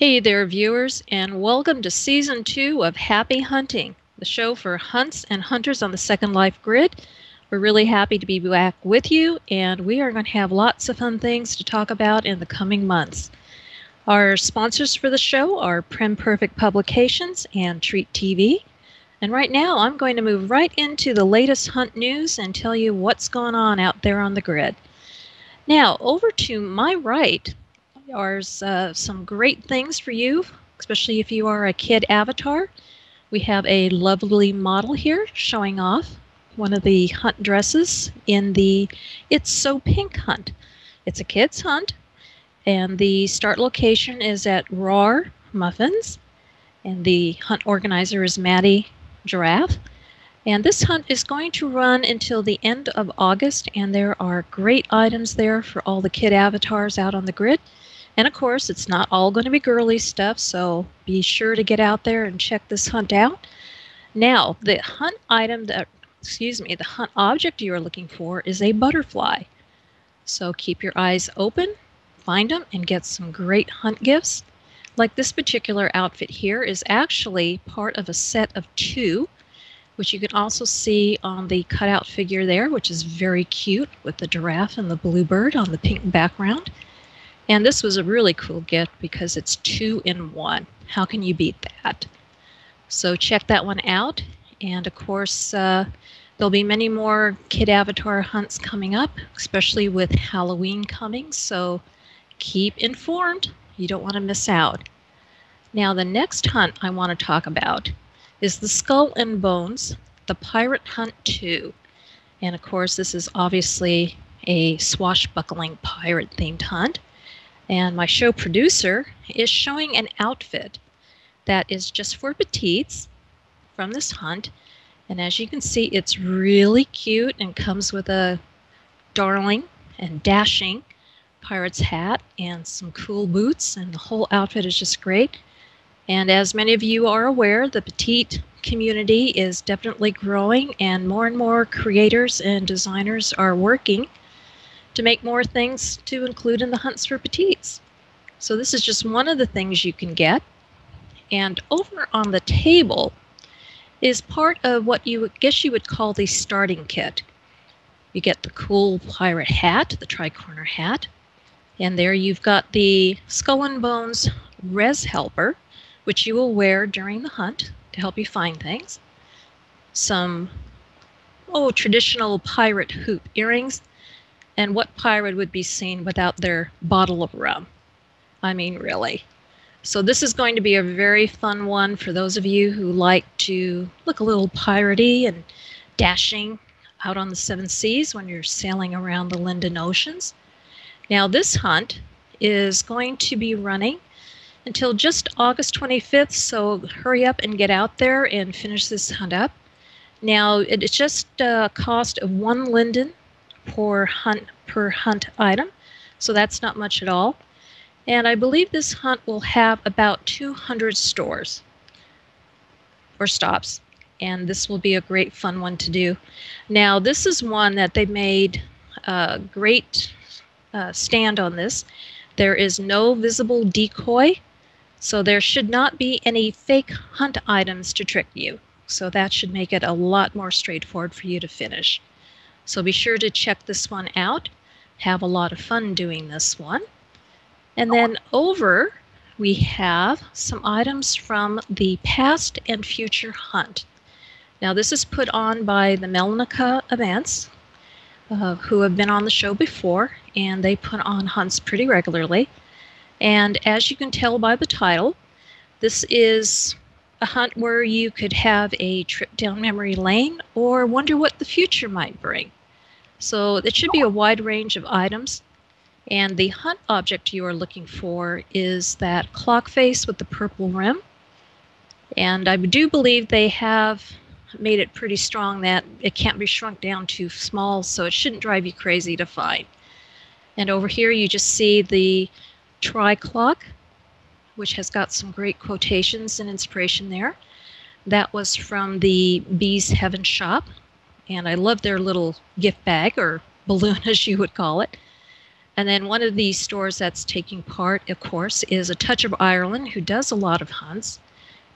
Hey there, viewers, and welcome to Season 2 of Happy Hunting, the show for hunts and hunters on the Second Life grid. We're really happy to be back with you, and we are going to have lots of fun things to talk about in the coming months. Our sponsors for the show are Prim Perfect Publications and Treat TV. And right now, I'm going to move right into the latest hunt news and tell you what's going on out there on the grid. Now, over to my right are some great things for you, especially if you are a kid avatar. We have a lovely model here showing off one of the hunt dresses in the It's So Pink hunt. It's a kid's hunt, and the start location is at Roar Muffins, and the hunt organizer is Maddie Giraffe. And this hunt is going to run until the end of August, and there are great items there for all the kid avatars out on the grid. And of course, it's not all going to be girly stuff, so be sure to get out there and check this hunt out. Now, the hunt object you are looking for is a butterfly. So keep your eyes open, find them, and get some great hunt gifts. Like this particular outfit here is actually part of a set of 2, which you can also see on the cutout figure there, which is very cute with the giraffe and the bluebird on the pink background. And this was a really cool gift because it's 2 in 1. How can you beat that? So check that one out. And of course, there'll be many more kid avatar hunts coming up, especially with Halloween coming. So keep informed. You don't want to miss out. Now, the next hunt I want to talk about is the Skull and Bones, the Pirate Hunt 2. And of course, this is obviously a swashbuckling pirate-themed hunt. And my show producer is showing an outfit that is just for petites from this hunt. And as you can see, it's really cute and comes with a darling and dashing pirate's hat and some cool boots. And the whole outfit is just great. And as many of you are aware, the petite community is definitely growing, and more creators and designers are working to make more things to include in the hunts for petites. So this is just one of the things you can get. And over on the table is part of what you would call the starting kit. You get the cool pirate hat, the tri-corner hat, and there you've got the Skull and Bones res helper, which you will wear during the hunt to help you find things. Some traditional pirate hoop earrings. And what pirate would be seen without their bottle of rum? I mean, really. So this is going to be a very fun one for those of you who like to look a little piratey and dashing out on the 7 seas when you're sailing around the Linden Oceans. Now, this hunt is going to be running until just August 25th, so hurry up and get out there and finish this hunt up. Now, it's just a cost of 1 linden per hunt item, so that's not much at all. And I believe this hunt will have about 200 stores or stops, and this will be a great fun one to do. Now, this is one that they made a great stand on this. There is no visible decoy, so there should not be any fake hunt items to trick you. So that should make it a lot more straightforward for you to finish. So be sure to check this one out. Have a lot of fun doing this one. And then over, we have some items from the past and future hunt. Now, this is put on by the Melnica events, who have been on the show before, and they put on hunts pretty regularly. And as you can tell by the title, this is a hunt where you could have a trip down memory lane or wonder what the future might bring. So it should be a wide range of items. And the hunt object you are looking for is that clock face with the purple rim. And I do believe they have made it pretty strong that it can't be shrunk down too small, so it shouldn't drive you crazy to find. And over here you just see the tri-clock, which has got some great quotations and inspiration there. That was from the Bees Heaven shop, and I love their little gift bag, or balloon as you would call it. And then one of the stores that's taking part, of course, is A Touch of Ireland, who does a lot of hunts.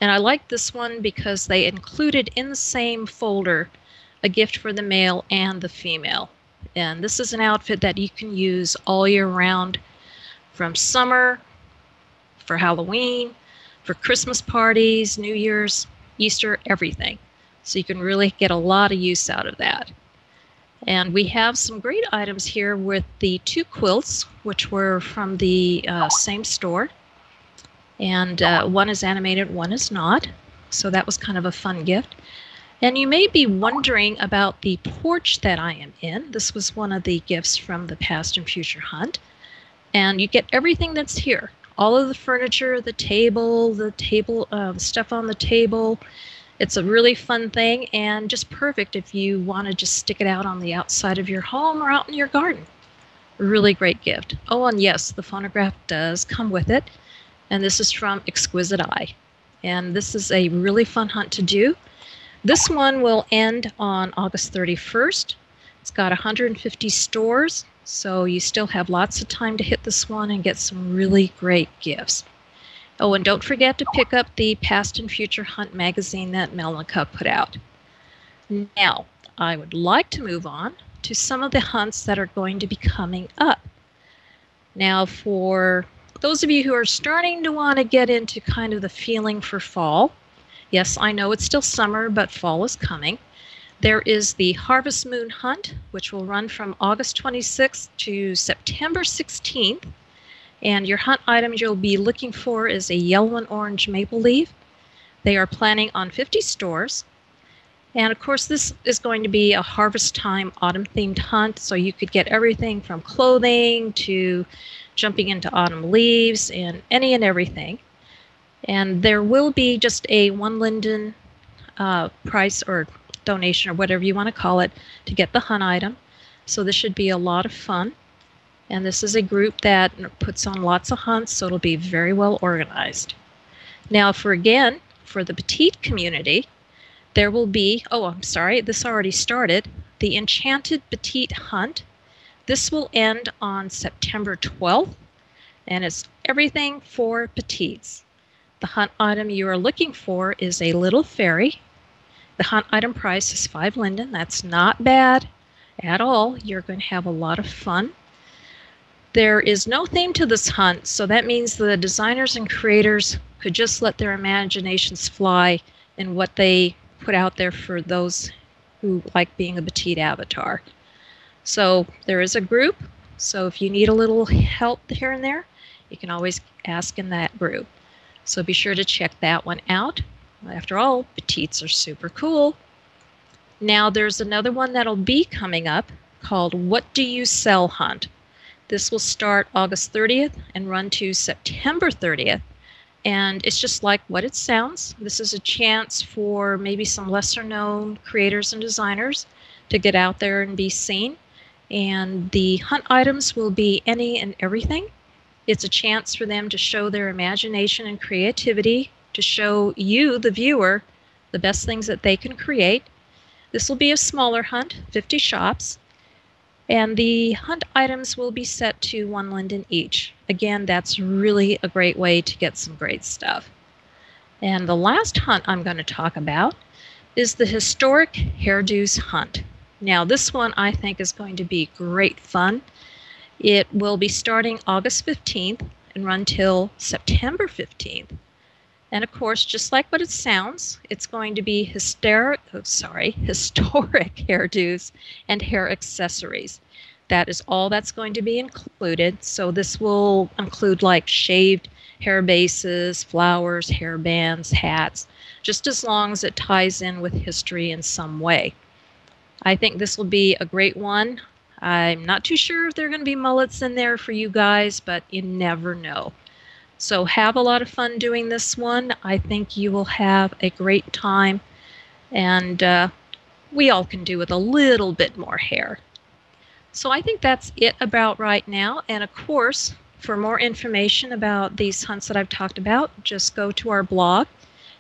And I like this one because they included in the same folder a gift for the male and the female. And this is an outfit that you can use all year round, from summer, for Halloween, for Christmas parties, New Year's, Easter, everything. So you can really get a lot of use out of that. And we have some great items here with the 2 quilts, which were from the same store. And one is animated, one is not. So that was kind of a fun gift. And you may be wondering about the porch that I am in. This was one of the gifts from the Past and Future Hunt. And you get everything that's here. All of the furniture, the stuff on the table. It's a really fun thing and just perfect if you want to just stick it out on the outside of your home or out in your garden. Really great gift. Oh, and yes, the phonograph does come with it. And this is from Exquisite Eye. And this is a really fun hunt to do. This one will end on August 31st. It's got 150 stores, so you still have lots of time to hit this one and get some really great gifts. Oh, and don't forget to pick up the Past and Future Hunt magazine that Melnica put out. Now, I would like to move on to some of the hunts that are going to be coming up. Now, for those of you who are starting to want to get into kind of the feeling for fall, yes, I know it's still summer, but fall is coming. There is the Harvest Moon Hunt, which will run from August 26th to September 16th. And your hunt items you'll be looking for is a yellow and orange maple leaf. They are planning on 50 stores. And of course, this is going to be a harvest time autumn themed hunt. So you could get everything from clothing to jumping into autumn leaves and any and everything. And there will be just a 1 linden price or donation or whatever you want to call it to get the hunt item. So this should be a lot of fun. And this is a group that puts on lots of hunts, so it'll be very well organized. Now, for the petite community, there will be, this already started, the Enchanted Petite Hunt. This will end on September 12th, and it's everything for petites. The hunt item you are looking for is a little fairy. The hunt item price is 5 linden. That's not bad at all. You're going to have a lot of fun. There is no theme to this hunt, so that means the designers and creators could just let their imaginations fly in what they put out there for those who like being a petite avatar. So there is a group, so if you need a little help here and there, you can always ask in that group. So be sure to check that one out. After all, petites are super cool. Now there's another one that'll be coming up called What Do You Sell Hunt. This will start August 30th and run to September 30th. And it's just like what it sounds. This is a chance for maybe some lesser known creators and designers to get out there and be seen. And the hunt items will be any and everything. It's a chance for them to show their imagination and creativity, to show you, the viewer, the best things that they can create. This will be a smaller hunt, 50 shops. And the hunt items will be set to 1 linden each. Again, that's really a great way to get some great stuff. And the last hunt I'm going to talk about is the Historic Hairdos Hunt. Now, this one I think is going to be great fun. It will be starting August 15th and run till September 15th. And of course, just like what it sounds, it's going to be historic hairdos and hair accessories. That is all that's going to be included. So this will include like shaved hair bases, flowers, hair bands, hats, just as long as it ties in with history in some way. I think this will be a great one. I'm not too sure if there are going to be mullets in there for you guys, but you never know. So have a lot of fun doing this one. I think you will have a great time, and we all can do with a little bit more hair. So I think that's it about right now. And of course, for more information about these hunts that I've talked about, just go to our blog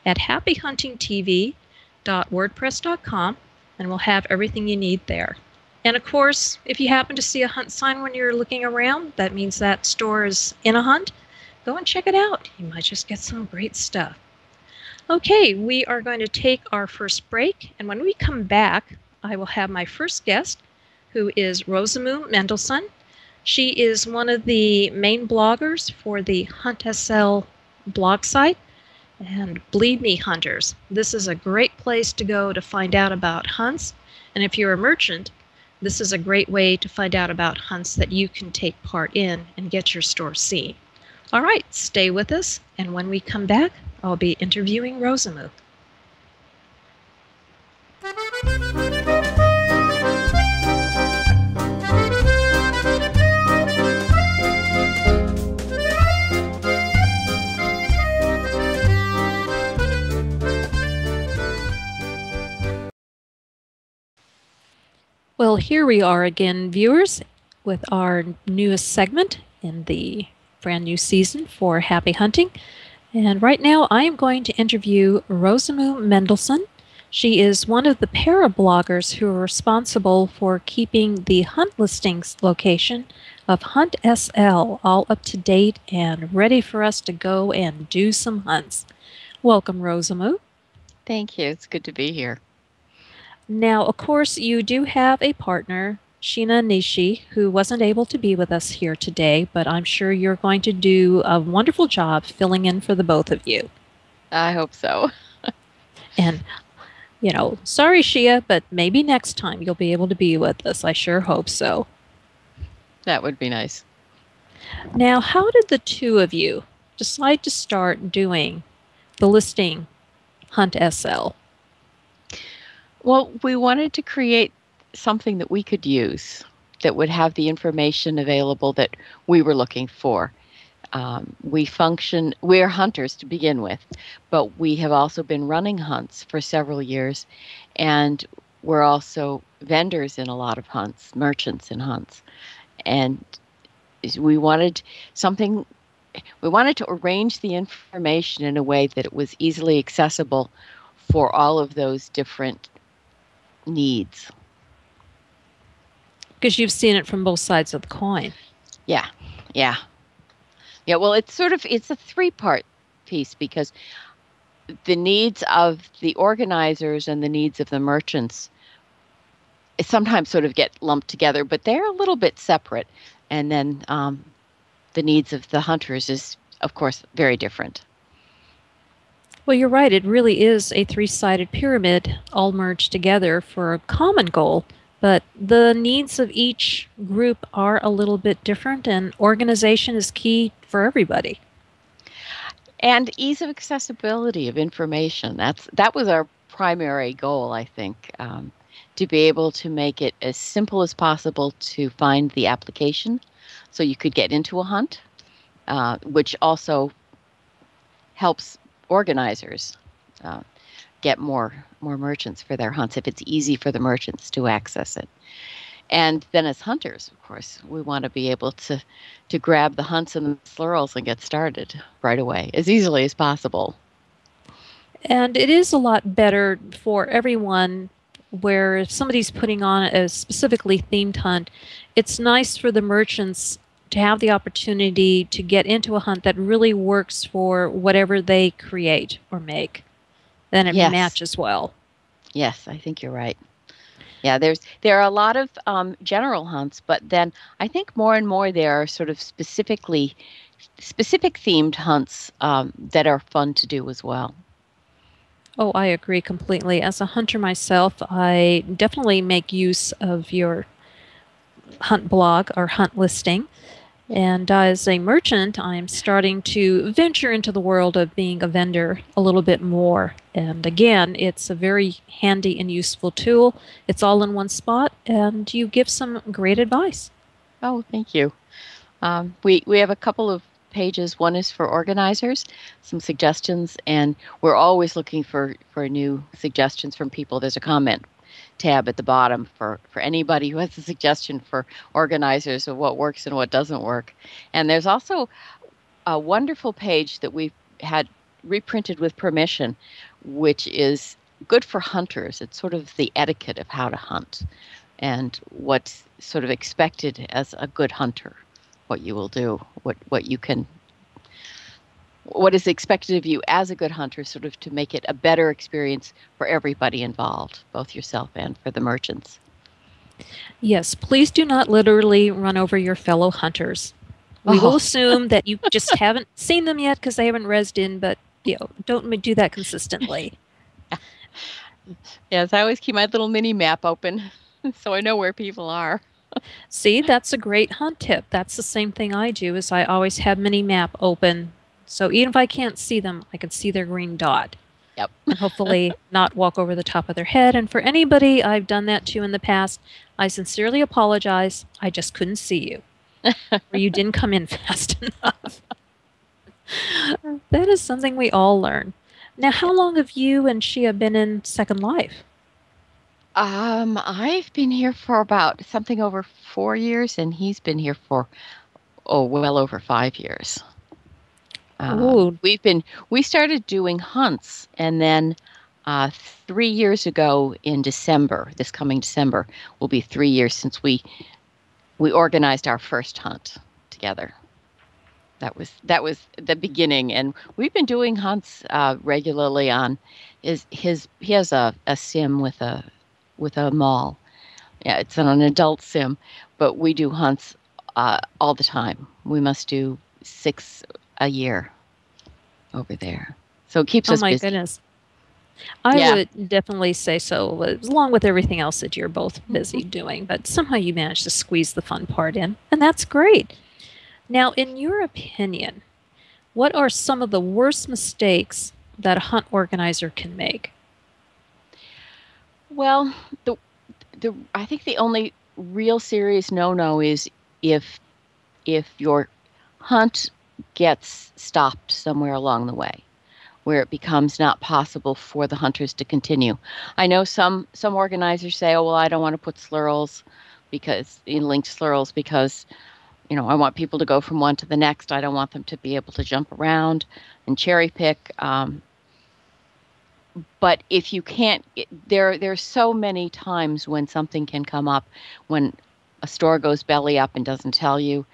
at happyhuntingtv.wordpress.com, and we'll have everything you need there. And of course, if you happen to see a hunt sign when you're looking around, that means that store is in a hunt. Go and check it out. You might just get some great stuff. Okay, we are going to take our first break, and when we come back, I will have my first guest, who is Rosamu Mendelssohn. She is one of the main bloggers for the Hunt SL blog site. And believe me, hunters, this is a great place to go to find out about hunts. And if you're a merchant, this is a great way to find out about hunts that you can take part in and get your store seen. All right, stay with us, and when we come back, I'll be interviewing Rosamu. Well, here we are again, viewers, with our newest segment in the brand new season for Happy Hunting. And right now I am going to interview Rosamu Mendelssohn. She is one of the para-bloggers who are responsible for keeping the hunt listings location of Hunt SL all up to date and ready for us to go and do some hunts. Welcome, Rosamu. Thank you. It's good to be here. Now, of course, you do have a partner, Sheena Nishi, who wasn't able to be with us here today, but I'm sure you're going to do a wonderful job filling in for the both of you. I hope so. And, sorry, Shia, but maybe next time you'll be able to be with us. I sure hope so. That would be nice. Now, how did the two of you decide to start doing the listing Hunt SL? Well, we wanted to create something that we could use that would have the information available that we were looking for. We're hunters to begin with, but we have also been running hunts for several years, and we're also vendors in a lot of hunts, merchants in hunts. And we wanted to arrange the information in a way that it was easily accessible for all of those different needs. Because you've seen it from both sides of the coin. Yeah. Well, it's a three-part piece, because the needs of the organizers and the needs of the merchants sometimes sort of get lumped together, but they're a little bit separate. And then the needs of the hunters is, of course, very different. Well, you're right. It really is a three-sided pyramid all merged together for a common goal, but the needs of each group are a little bit different, and organization is key for everybody. And ease of accessibility of information. That was our primary goal, I think, to be able to make it as simple as possible to find the application so you could get into a hunt, which also helps organizers get more merchants for their hunts if it's easy for the merchants to access it. And then as hunters, of course, we want to be able to grab the hunts and the slurls and get started right away as easily as possible. And it is a lot better for everyone where if somebody's putting on a specifically themed hunt, it's nice for the merchants to have the opportunity to get into a hunt that really works for whatever they create or make. Then it matches well. Yes, I think you're right. Yeah, there are a lot of general hunts, but then I think more and more there are sort of specific themed hunts that are fun to do as well. Oh, I agree completely. As a hunter myself, I definitely make use of your hunt blog or hunt listing. And as a merchant, I'm starting to venture into the world of being a vendor a little bit more. And again, it's a very handy and useful tool. It's all in one spot, and you give some great advice. Oh, thank you. We have a couple of pages. One is for organizers, some suggestions, and we're always looking for new suggestions from people. There's a comment tab at the bottom for anybody who has a suggestion for organizers of what works and what doesn't work. And there's also a wonderful page that we've had reprinted with permission, which is good for hunters. It's sort of the etiquette of how to hunt. and what's sort of expected as a good hunter, what you will do, what is expected of you as a good hunter, sort of to make it a better experience for everybody involved, both yourself and for the merchants. Yes, please do not literally run over your fellow hunters. We will Oh, assume that you just haven't seen them yet because they haven't rezzed in, but don't do that consistently. yes, I always keep my little mini map open so I know where people are. See, that's a great hunt tip. That's the same thing I do is I always have mini map open. So even if I can't see them, I can see their green dot Yep. and hopefully not walk over the top of their head. And for anybody I've done that to in the past, I sincerely apologize. I just couldn't see you. Or you didn't come in fast enough. That is something we all learn. Now, how long have you and Shia been in Second Life? I've been here for about something over 4 years, and he's been here for well over 5 years. Ooh, We started doing hunts, and then 3 years ago in December, this coming December, will be 3 years since we organized our first hunt together. That was the beginning, and we've been doing hunts regularly on he has a sim with a mall. Yeah, it's an adult sim, but we do hunts all the time. We must do 6 a year over there, so it keeps oh us my busy. goodness. I Yeah. would definitely say so, along with everything else that you're both busy Mhm. doing, but somehow you manage to squeeze the fun part in, and that's great. Now, in your opinion, what are some of the worst mistakes that a hunt organizer can make? Well, the I think the only real serious no-no is if your hunt gets stopped somewhere along the way, where it becomes not possible for the hunters to continue. I know some organizers say, "Oh, well, I don't want to put slurls because linked slurls because I want people to go from one to the next. I don't want them to be able to jump around and cherry pick." But if you can't, there's so many times when something can come up, when a store goes belly up and doesn't tell you,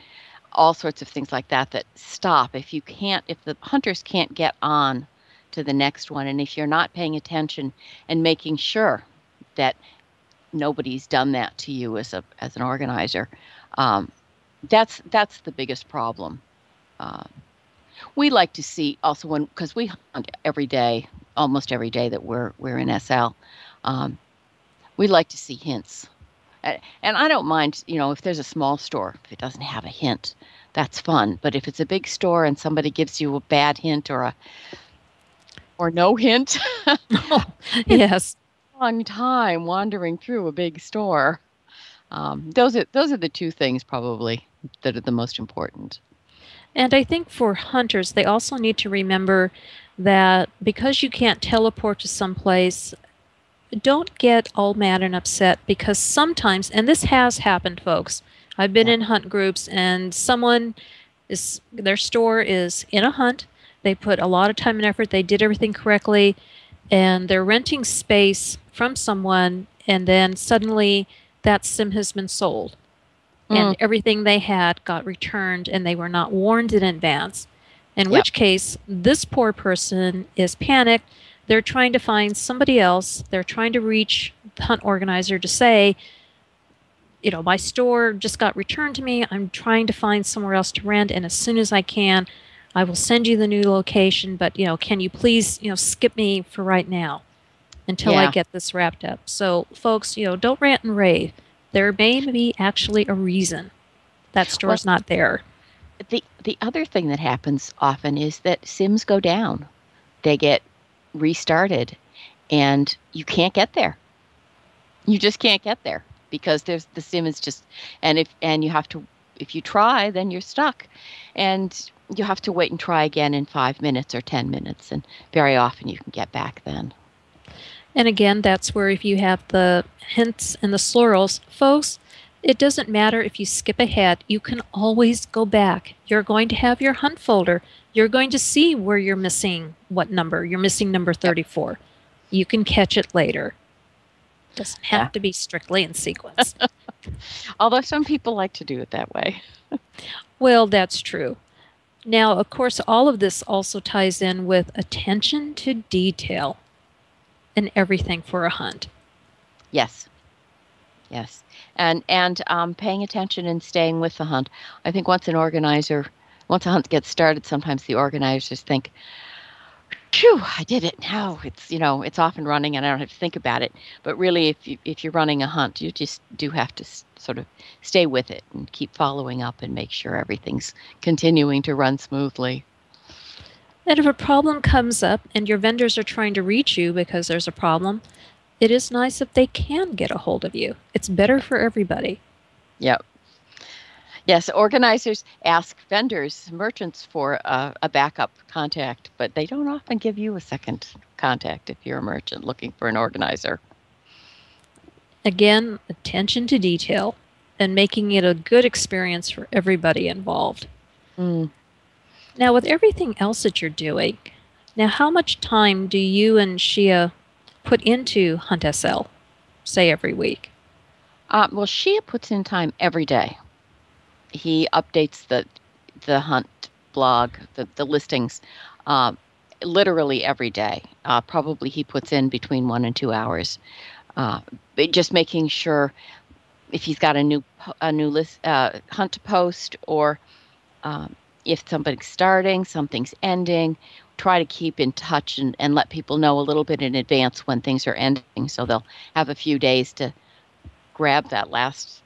all sorts of things like that that stop. If the hunters can't get on to the next one, and if you're not paying attention and making sure that nobody's done that to you as an organizer, um, that's the biggest problem. Uh, we like to see also because we hunt every day, almost every day that we're in SL. Um, we like to see hints. And I don't mind, if there's a small store, if it doesn't have a hint, that's fun. But if it's a big store and somebody gives you a bad hint or no hint, Oh, it's yes. a long time wandering through a big store. Those are the two things probably that are the most important. And I think for hunters, they also need to remember that because you can't teleport to someplace, don't get all mad and upset because sometimes, and this has happened, folks, I've been Yeah. in hunt groups and their store is in a hunt. They put a lot of time and effort, they did everything correctly, and they're renting space from someone, and then suddenly that sim has been sold Mm, and everything they had got returned and they were not warned in advance. In yep. which case, this poor person is panicked. They're trying to find somebody else. They're trying to reach the hunt organizer to say, my store just got returned to me. I'm trying to find somewhere else to rent. And as soon as I can, I will send you the new location. But, can you please, skip me for right now until I Yeah. get this wrapped up? So, folks, don't rant and rave. There may be actually a reason that Well, store's not there. the other thing that happens often is that sims go down. They get restarted and you can't get there. You just can't get there because the sim is just, and you have to, if you try, then you're stuck, and you have to wait and try again in 5 minutes or 10 minutes, and very often you can get back then. And again, that's where if you have the hints and the slurls, folks, it doesn't matter if you skip ahead. You can always go back. You're going to have your hunt folder. You're going to see where you're missing what number. You're missing number Yep. 34. You can catch it later. Doesn't Yeah. have to be strictly in sequence. Although some people like to do it that way. Well, that's true. Now, of course, all of this also ties in with attention to detail in everything for a hunt. Yes. Yes. And paying attention and staying with the hunt. I think once a hunt gets started, sometimes the organizers think, phew, I did it. Now it's off and running and I don't have to think about it. But really, if you're running a hunt, you just do have to sort of stay with it and keep following up and make sure everything's continuing to run smoothly. And if a problem comes up and your vendors are trying to reach you because there's a problem, it is nice if they can get a hold of you. It's better for everybody. Yep. Yes, organizers ask vendors, merchants for a backup contact, but they don't often give you a second contact if you're a merchant looking for an organizer. Again, attention to detail and making it a good experience for everybody involved. Mm. Now, with everything else that you're doing, now how much time do you and Shia put into Hunt SL, say every week? Well, Shia puts in time every day. He updates the hunt blog, the listings, literally every day. Probably he puts in between 1 and 2 hours, just making sure if he's got a new list hunt to post, or if something's starting, something's ending. Try to keep in touch and let people know a little bit in advance when things are ending, so they'll have a few days to grab that last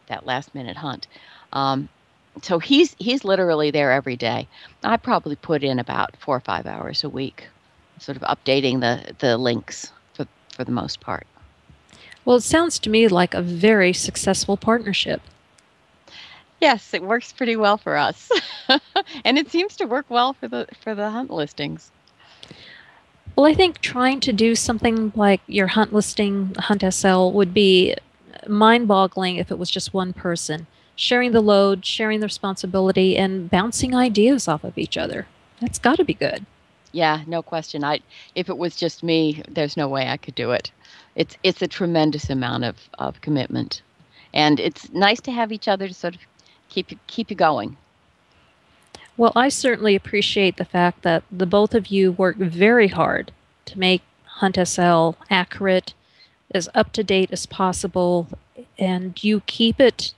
minute hunt. So he's literally there every day. I probably put in about 4 or 5 hours a week, sort of updating the links for the most part. Well, it sounds to me like a very successful partnership. Yes, it works pretty well for us, and it seems to work well for the hunt listings. Well, I think trying to do something like your hunt listing, Hunt SL, would be mind-boggling if it was just one person. Sharing the load, sharing the responsibility, and bouncing ideas off of each other. That's got to be good. Yeah, no question. If it was just me, there's no way I could do it. It's a tremendous amount of commitment, and it's nice to have each other to sort of keep you going. Well, I certainly appreciate the fact that the both of you work very hard to make Hunt SL accurate, as up to date as possible, and you keep it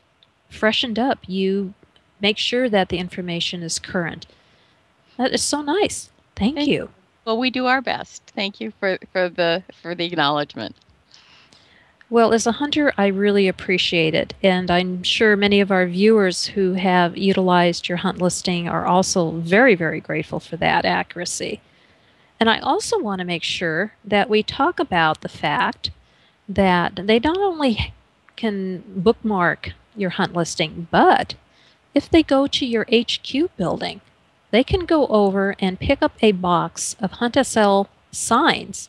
freshened up. You make sure that the information is current. That is so nice. Thank you. Well, we do our best. Thank you for the acknowledgement. Well, as a hunter, I really appreciate it, and I'm sure many of our viewers who have utilized your hunt listing are also very, very grateful for that accuracy. And I also want to make sure that we talk about the fact that they not only can bookmark your hunt listing, but if they go to your HQ building, they can go over and pick up a box of Hunt SL signs,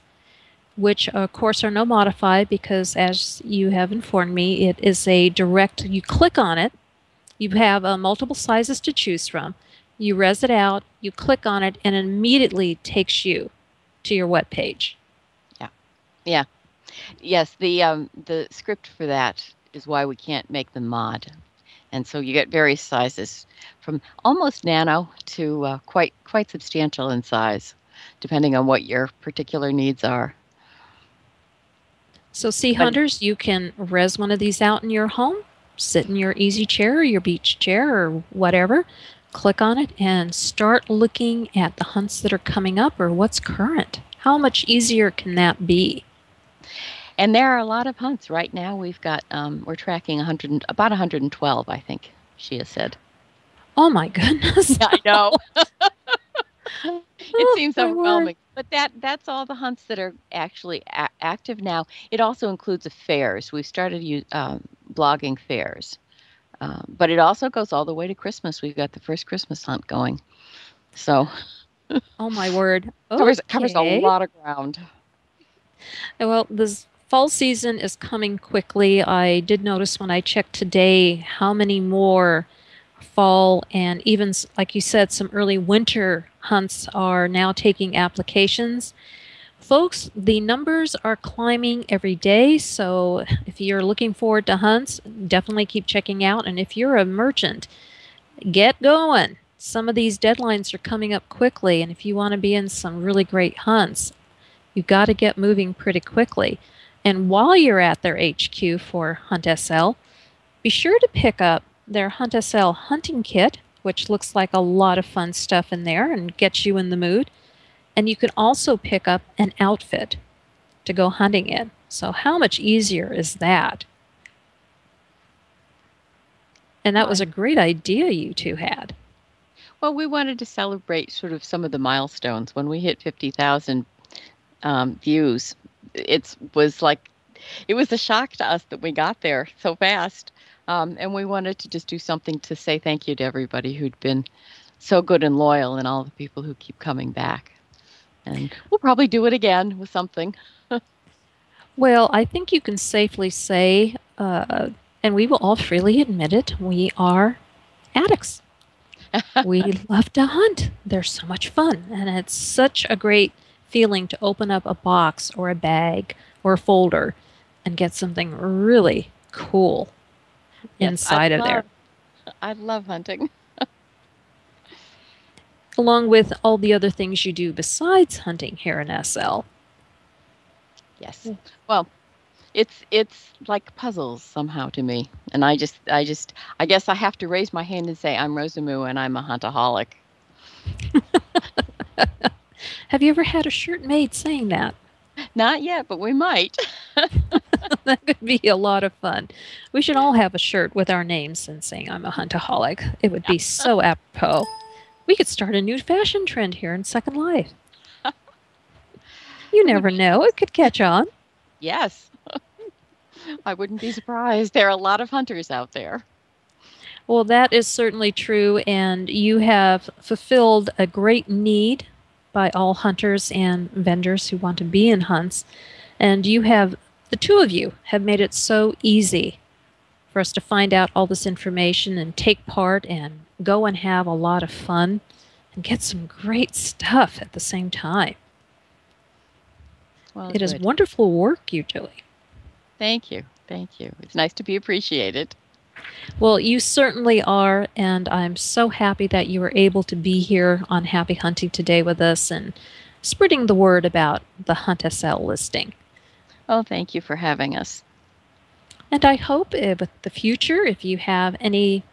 which of course are no modified because, as you have informed me, it is a direct, you click on it, you have multiple sizes to choose from, you res it out, you click on it, and it immediately takes you to your web page. Yeah. Yes, the script for that is why we can't make them mod. And so you get various sizes from almost nano to quite substantial in size, depending on what your particular needs are. So, hunters, you can res one of these out in your home, sit in your easy chair or your beach chair or whatever, click on it, and start looking at the hunts that are coming up or what's current. How much easier can that be? And there are a lot of hunts right now. We've got we're tracking about 112, I think she has said. Oh my goodness! Yeah, I know. It seems overwhelming, word. but that's all the hunts that are actually active now. It also includes the fairs. We've started blogging fairs, but it also goes all the way to Christmas. We've got the first Christmas hunt going, so oh my word, covers a lot of ground. Well, this fall season is coming quickly. I did notice when I checked today how many more fall and even, like you said, some early winter hunts are now taking applications. Folks, the numbers are climbing every day, so if you're looking forward to hunts, definitely keep checking out. And if you're a merchant, get going. Some of these deadlines are coming up quickly, and if you want to be in some really great hunts, you've got to get moving pretty quickly. And while you're at their HQ for Hunt SL, be sure to pick up their Hunt SL hunting kit, which looks like a lot of fun stuff in there and gets you in the mood. And you can also pick up an outfit to go hunting in. So how much easier is that? And that was a great idea you two had. Well, we wanted to celebrate sort of some of the milestones. When we hit 50,000 views, it was a shock to us that we got there so fast. And we wanted to just do something to say thank you to everybody who'd been so good and loyal and all the people who keep coming back. And we'll probably do it again with something. Well, I think you can safely say, and we will all freely admit it, we are addicts. We love to hunt. They're so much fun. And it's such a great feeling to open up a box or a bag or a folder and get something really cool inside of there. I love hunting. Along with all the other things you do besides hunting here in SL. Yes. Well, it's like puzzles somehow to me. And I guess I have to raise my hand and say I'm Rosamoo and I'm a huntaholic. Have you ever had a shirt made saying that? Not yet, but we might. That could be a lot of fun. We should all have a shirt with our names and saying I'm a huntaholic. It would be so apropos. We could start a new fashion trend here in Second Life. You never know. It could catch on. Yes. I wouldn't be surprised. There are a lot of hunters out there. Well, that is certainly true, and you have fulfilled a great need by all hunters and vendors who want to be in hunts. And the two of you have made it so easy for us to find out all this information and take part and go and have a lot of fun and get some great stuff at the same time. Well, it is wonderful work you're doing. Thank you. Thank you. It's nice to be appreciated. Well, you certainly are, and I'm so happy that you were able to be here on Happy Hunting today with us and spreading the word about the Hunt SL listing. Oh, thank you for having us. And I hope with the future, if you have any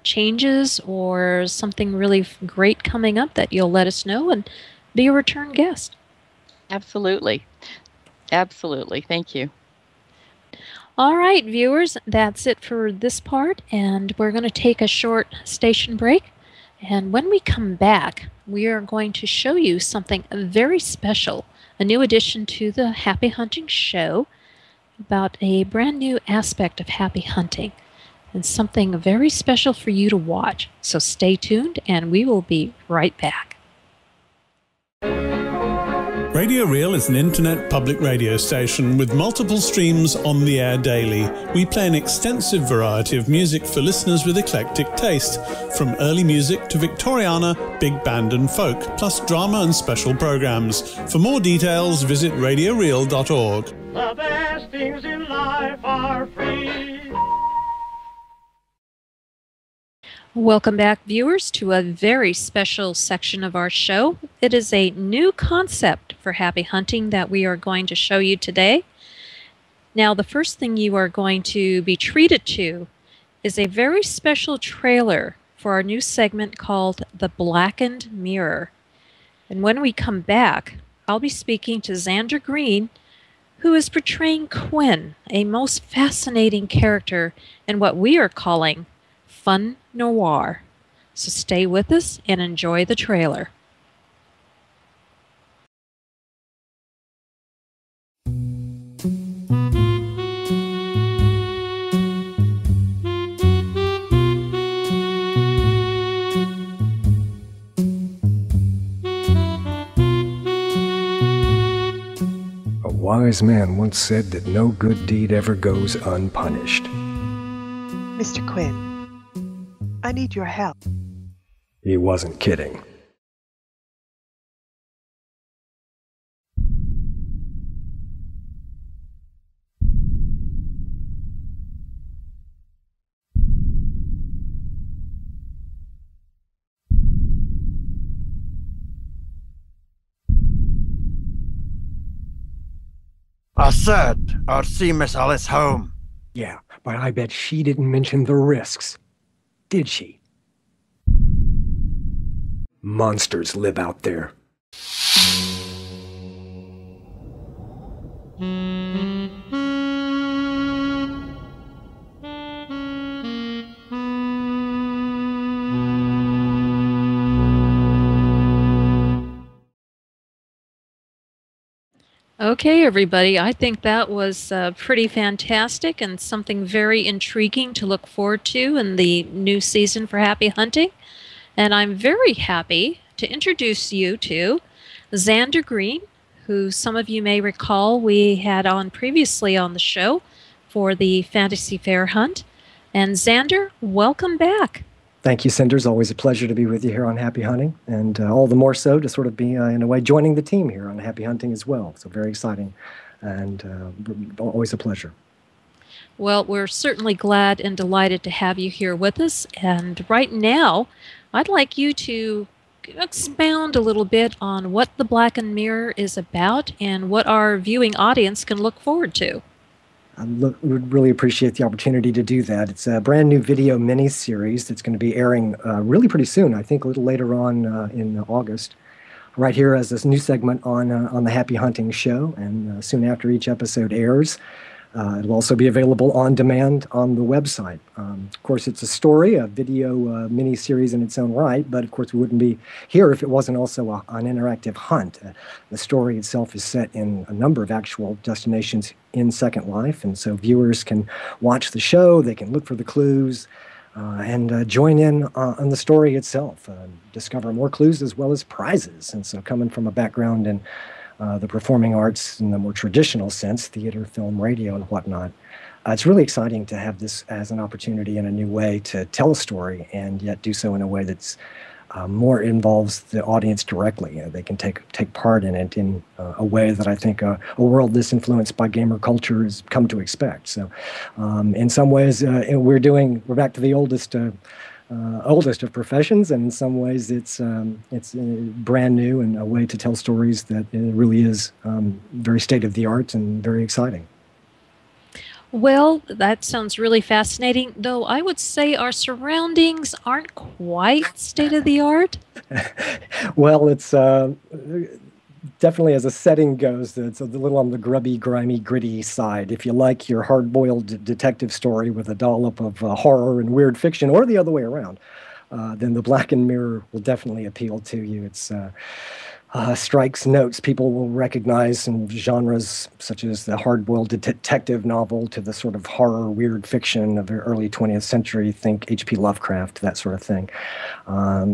changes or something really great coming up, that you'll let us know and be a return guest. Absolutely. Absolutely. Thank you. All right, viewers, that's it for this part, and we're going to take a short station break. And when we come back, we are going to show you something very special, a new addition to the Happy Hunting show about a brand new aspect of happy hunting and something very special for you to watch. So stay tuned, and we will be right back. Radio Real is an internet public radio station with multiple streams on the air daily. We play an extensive variety of music for listeners with eclectic taste, from early music to Victoriana, big band and folk, plus drama and special programs. For more details, visit radioreal.org. The best things in life are free. Welcome back, viewers, to a very special section of our show. It is a new concept for happy hunting that we are going to show you today. Now, the first thing you are going to be treated to is a very special trailer for our new segment called The Blackened Mirror. And when we come back, I'll be speaking to Xander Green, who is portraying Quinn, a most fascinating character in what we are calling fun noir. So stay with us and enjoy the trailer. A wise man once said that no good deed ever goes unpunished. Mr. Quinn, I need your help. He wasn't kidding. I said I'd see Miss Alice home. Yeah, but I bet she didn't mention the risks. Did she? Monsters live out there. Okay, everybody, I think that was pretty fantastic and something very intriguing to look forward to in the new season for Happy Hunting. And I'm very happy to introduce you to Xander Green, who some of you may recall we had on previously on the show for the Fantasy Fair Hunt. And Xander, welcome back. Thank you, Cinders. Always a pleasure to be with you here on Happy Hunting, and all the more so to sort of be, in a way, joining the team here on Happy Hunting as well. So very exciting, and always a pleasure. Well, we're certainly glad and delighted to have you here with us. And right now, I'd like you to expound a little bit on what the Blackened Mirror is about and what our viewing audience can look forward to. I would really appreciate the opportunity to do that. It's a brand new video mini-series that's going to be airing really pretty soon, I think a little later on in August, right here as this new segment on the Happy Hunting show, and soon after each episode airs. It'll also be available on demand on the website. Of course, it's a story, a video mini-series in its own right, but of course we wouldn't be here if it wasn't also an interactive hunt. The story itself is set in a number of actual destinations in Second Life, and so viewers can watch the show, they can look for the clues, and join in on the story itself, discover more clues as well as prizes. And so coming from a background in the performing arts in the more traditional sense, theater, film, radio, and whatnot. It's really exciting to have this as an opportunity in a new way to tell a story, and yet do so in a way that's more involves the audience directly. They can take part in it in a way that I think a world this influenced by gamer culture has come to expect. So in some ways, we're back to the oldest of professions, and in some ways it's brand new and a way to tell stories that really is very state-of-the-art and very exciting. Well, that sounds really fascinating, though I would say our surroundings aren't quite state-of-the-art. Well, it's definitely, as a setting goes, it's a little on the grubby, grimy, gritty side. If you like your hard-boiled detective story with a dollop of horror and weird fiction, or the other way around, then the Blackened Mirror will definitely appeal to you. It's strikes notes people will recognize in genres such as the hard-boiled detective novel to the sort of horror, weird fiction of the early 20th century. Think H.P. Lovecraft, that sort of thing.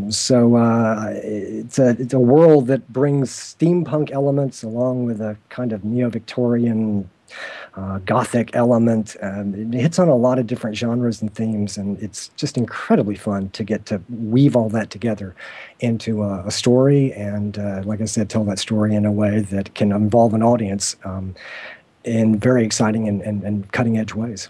It's a world that brings steampunk elements along with a kind of neo-Victorian Gothic element. It hits on a lot of different genres and themes, and it's just incredibly fun to get to weave all that together into a story, and like I said, tell that story in a way that can involve an audience in very exciting and cutting-edge ways.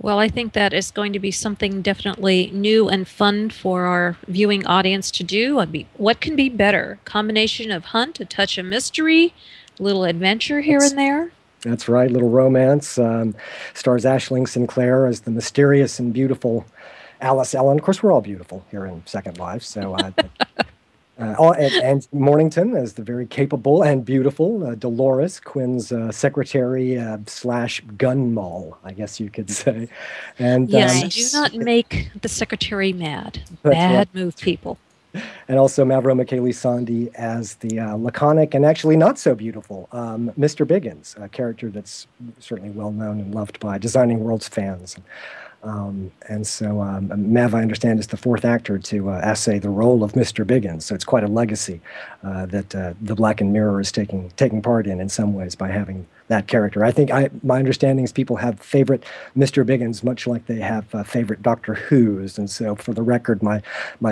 Well, I think that is going to be something definitely new and fun for our viewing audience to do. What can be better? Combination of hunt, a touch of mystery, a little adventure here and there. That's right, little romance. Stars Aisling Sinclair as the mysterious and beautiful Alice Ellen. Of course, we're all beautiful here in Second Life. So, and Mornington as the very capable and beautiful Dolores, Quinn's secretary slash gun moll, I guess you could say. And yes, do not make the secretary mad. Bad move, people. And also Mavro Michaeli Sandi as the laconic and actually not so beautiful Mr. Biggins, a character that's certainly well known and loved by Designing Worlds fans. And so Mav, I understand, is the fourth actor to essay the role of Mr. Biggins. So it's quite a legacy that the Blackened Mirror is taking part in some ways by having that character. I think my understanding is people have favorite Mr. Biggins much like they have favorite Doctor Who's. And so for the record, my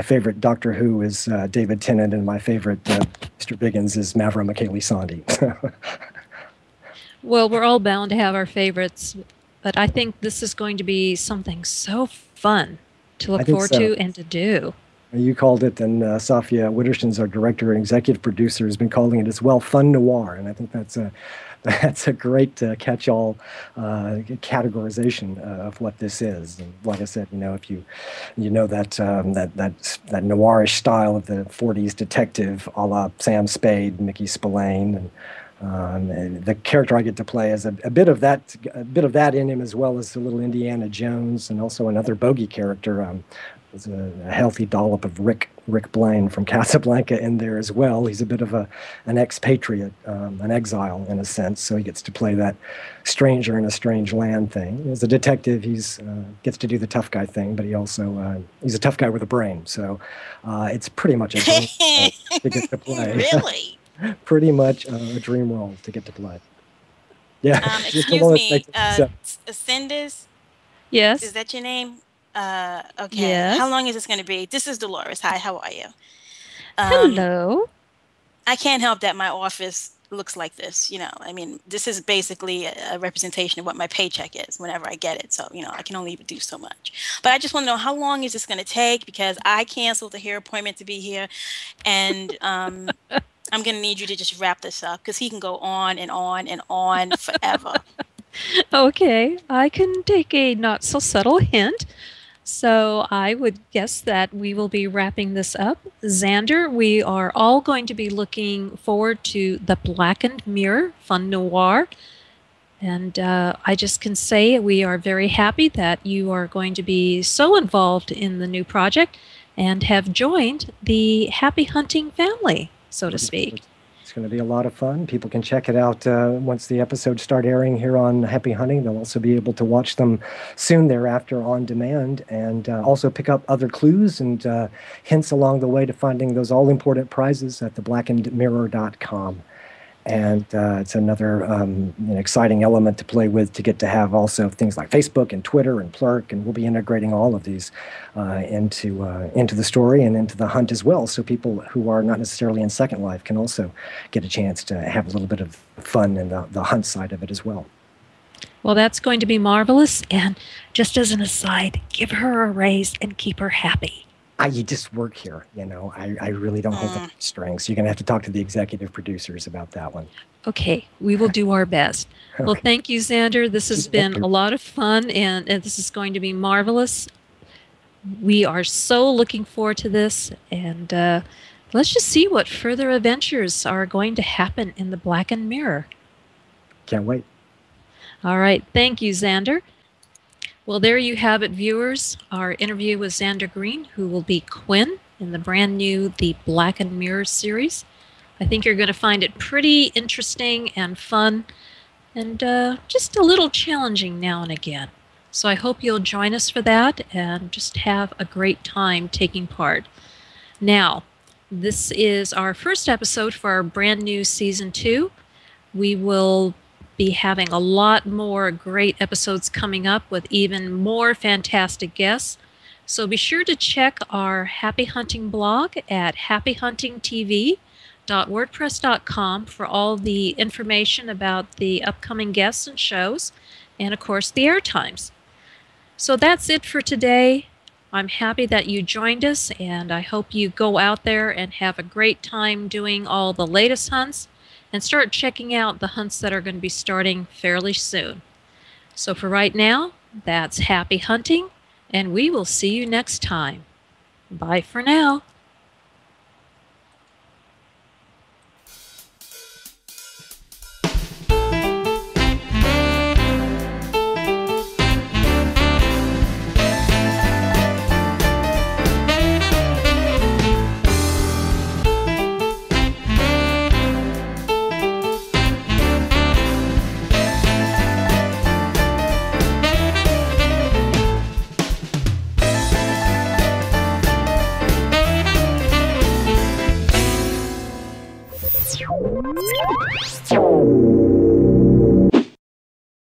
favorite Doctor Who is David Tennant, and my favorite Mr. Biggins is Mavro Michaeli Sandi. Well, we're all bound to have our favorites. But I think this is going to be something so fun to look forward to and to do. You called it, and Safia Witterson's our director and executive producer has been calling it as well, fun noir, and I think that's a great catch-all categorization of what this is. And like I said, if you know that that noirish style of the '40s detective, a la Sam Spade, Mickey Spillane, and the character I get to play has a bit of that in him, as well as a little Indiana Jones, and also another bogey character. There's a healthy dollop of Rick Blaine from Casablanca in there as well. He's a bit of an expatriate, an exile in a sense, so he gets to play that stranger in a strange land thing. As a detective, he's gets to do the tough guy thing, but he's a tough guy with a brain. So it's pretty much a dream role to get to play. Really? Pretty much a dream role to get to play. Yeah. Excuse me, Ascendus? Yes. Is that your name? Okay. Yes. How long is this going to be? This is Dolores. Hi, how are you? Hello. I can't help that my office looks like this. I mean, this is basically a representation of what my paycheck is whenever I get it. So, I can only do so much. But I just want to know, how long is this going to take? Because I canceled the hair appointment to be here. And I'm going to need you to just wrap this up, because he can go on and on and on forever. Okay, I can take a not so subtle hint. So I would guess that we will be wrapping this up. Xander, we are all going to be looking forward to the Blackened Mirror, fun noir. And I just can say we are very happy that you are going to be so involved in the new project and have joined the Happy Hunting family, so to speak. It's going to be a lot of fun. People can check it out once the episodes start airing here on Happy Hunting. They'll also be able to watch them soon thereafter on demand, and also pick up other clues and hints along the way to finding those all-important prizes at theblackenedmirror.com. And it's another exciting element to play with, to get to have also things like Facebook and Twitter and Plurk, and we'll be integrating all of these into the story and into the hunt as well, so people who are not necessarily in Second Life can also get a chance to have a little bit of fun in the hunt side of it as well. Well, that's going to be marvelous, and just as an aside, give her a raise and keep her happy. You just work here, I really don't hold the strings. You're going to have to talk to the executive producers about that one. Okay, we will do our best. Well, thank you, Xander. This has been a lot of fun, and this is going to be marvelous. We are so looking forward to this, and let's just see what further adventures are going to happen in the Blackened Mirror. Can't wait. All right, thank you, Xander. Well, there you have it, viewers. Our interview with Xander Green, who will be Quinn in the brand new The Blackened Mirror series. I think you're going to find it pretty interesting and fun, and just a little challenging now and again. So I hope you'll join us for that and just have a great time taking part. Now, this is our first episode for our brand new Season 2. We will be having a lot more great episodes coming up with even more fantastic guests. So be sure to check our Happy Hunting blog at happyhuntingtv.wordpress.com for all the information about the upcoming guests and shows, and of course the air times. So that's it for today. I'm happy that you joined us, and I hope you go out there and have a great time doing all the latest hunts, and start checking out the hunts that are going to be starting fairly soon. So for right now, that's Happy Hunting, and we will see you next time. Bye for now.